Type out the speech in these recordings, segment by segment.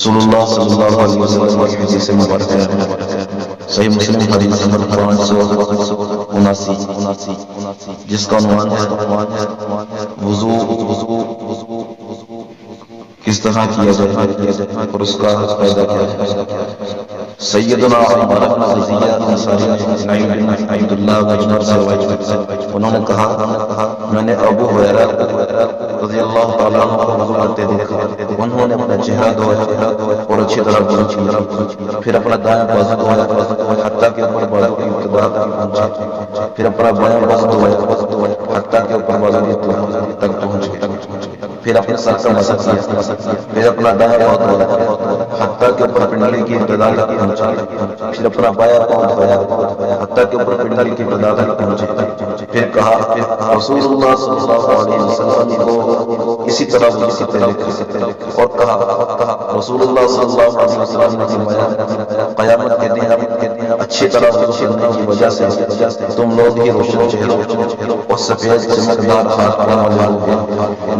رسول اللہ صلی اللہ علیہ وسلم کی حدیث مبارک ہے، صحیح مسلم حدیث نمبر 579، جس کا عنوان ہے وضو کس طرح کیا جائے اور اس کا فائدہ کیا ہے۔ سیدنا عمر بن غزیہ انصاری اسماعیل بن عبداللہ بن سے روایت کرتے ہیں، انہوں نے کہا میں نے ابو ہریرہ رضی اللہ تعالیٰ عنہ کو وضو کرتے دیکھا، انہوں نے اپنا چہرہ دھویا اور اچھی طرح وضو کیا، پھر اپنا دایاں بازو دھویا حتیٰ کہ اوپر بازو کی ابتدا تک پہنچا، پھر اپنا بایاں بازو دھویا حتیٰ کہ اوپر بازو کی ابتدا تک پہنچا، پھر اپنے سر کا مسح کیا، پھر اپنا دایاں پاؤں دھویا حتیٰ کہ اوپر پنڈلی کی ابتدا تک پہنچا، پھر اپنا بایاں پاؤں دھویا حتیٰ کہ اوپر پنڈلی کی ابتدا تک پہنچے، پھر کہا رسول اللہ صلی اللہ علیہ وسلم کو اسی طرح وضو کرتے دیکھا، اور کہا رسول اللہ صلی اللہ علیہ وسلم نے فرمایا قیامت کے دن اچھی طرح وضو کرنے کی وجہ سے تم لوگ ہی روشن چہروں اور سفید چمکدار ہاتھ پاؤں والے ہوگے،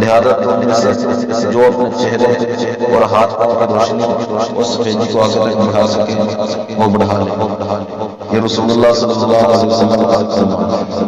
لہذا تم میں سے جو اپنے چہرے اور ہاتھ پاؤں کی روشنی اور سفیدی کو آگے تک بڑھا سکے وہ بڑھا لے۔ یہ رسول اللہ صلی اللہ علیہ وسلم کا فرمان ہے۔